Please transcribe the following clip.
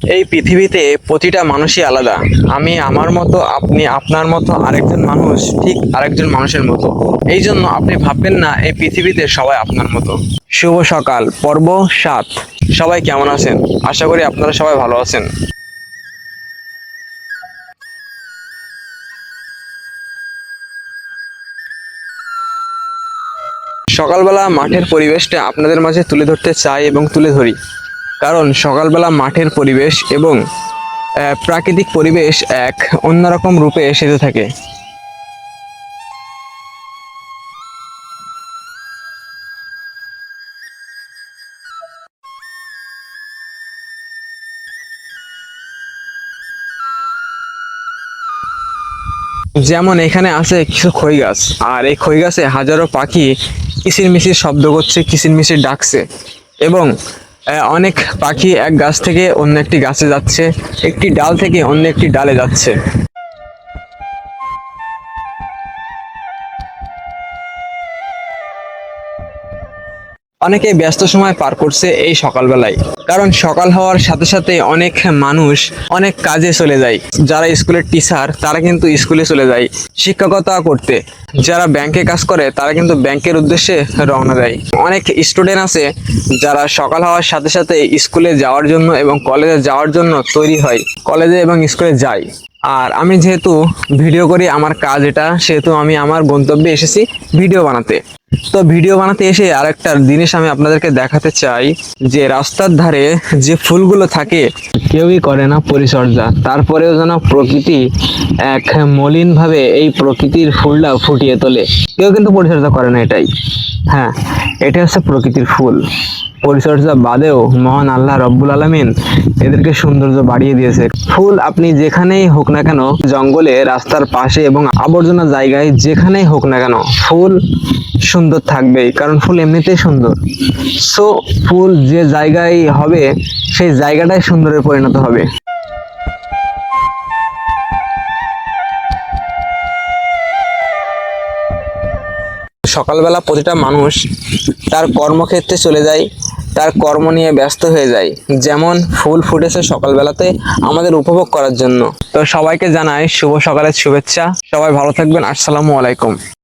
এই পৃথিবীতে প্রতিটা মানুষই আলাদা। আমি আমার মতো, আপনি আপনার মতো, আরেকজন মানুষ ঠিক আরেকজন মানুষের মতো। এই জন্য আপনি ভাববেন না এই পৃথিবীতে সবাই আপনার মতো। শুভ সকাল, পর্ব 7। সবাই কেমন আছেন? আশা করি আপনারা সবাই ভালো আছেন। সকালবেলা মাঠের পরিবেশটা আপনাদের মাঝে তুলে ধরতে চাই এবং তুলে ধরি, কারণ সকালবেলা মাঠের পরিবেশ এবং প্রাকৃতিক পরিবেশ এক অন্যরকম রূপে এসে থাকে। যেমন এখানে আছে কিছু খই গাছ, আর এই খই গাছে হাজারো পাখি কিচিরমিচির শব্দ করছে, কিচিরমিচির ডাকছে, এবং অনেক পাখি এক গাছ থেকে অন্য একটি গাছে যাচ্ছে, একটি ডাল থেকে অন্য একটি ডালে যাচ্ছে। অনেকে ব্যস্ত সময় পার করছে এই সকালবেলায়, কারণ সকাল হওয়ার সাথে সাথে অনেক মানুষ অনেক কাজে চলে যায়। যারা স্কুলের টিচার তারা কিন্তু স্কুলে চলে যায় শিক্ষকতা করতে, যারা ব্যাংকে কাজ করে তারা কিন্তু ব্যাংকের উদ্দেশ্যে রওনা দেয়। অনেক স্টুডেন্ট আছে যারা সকাল হওয়ার সাথে সাথে স্কুলে যাওয়ার জন্য এবং কলেজে যাওয়ার জন্য তৈরি হয়, কলেজে এবং স্কুলে যায়। আর আমি যেহেতু ভিডিও করি, আমার কাজ এটা, সেহেতু আমি আমার গন্তব্যে এসেছি ভিডিও বানাতে। তো ভিডিও বানাতে এসে আরেকটা জিনিস আমি আপনাদেরকে দেখাতে চাই, যে রাস্তার ধারে যে ফুলগুলো থাকে কেউই করে না পরিচর্যা, তারপরেও যেন প্রকৃতি এক মলিন ভাবে এই প্রকৃতির ফুলটা ফুটিয়ে তোলে। কেউ কিন্তু পরিচর্যা করে না, এটাই। হ্যাঁ, এটা হচ্ছে প্রকৃতির ফুল। পরিচর্যা বাদেও মহান আল্লাহ রব্বুল আলামিন এদেরকে সৌন্দর্য বাড়িয়ে দিয়েছে। ফুল আপনি যেখানেই হোক না কেন, জঙ্গলে, রাস্তার পাশে এবং আবর্জনা জায়গায় যেখানেই হোক না কেন, ফুল সুন্দর থাকবেই, কারণ ফুল এমনিতেই সুন্দর। সো ফুল যে জায়গায় হবে সেই জায়গাটাই সুন্দরে পরিণত হবে। সকালবেলা প্রতিটা মানুষ তার কর্মক্ষেত্রে চলে যায়, তার কর্ম নিয়ে ব্যস্ত হয়ে যায়। যেমন ফুল ফুটেছে সকালবেলাতে আমাদের উপভোগ করার জন্য। তো সবাইকে জানাই শুভ সকালের শুভেচ্ছা। সবাই ভালো থাকবেন। আসসালামু আলাইকুম।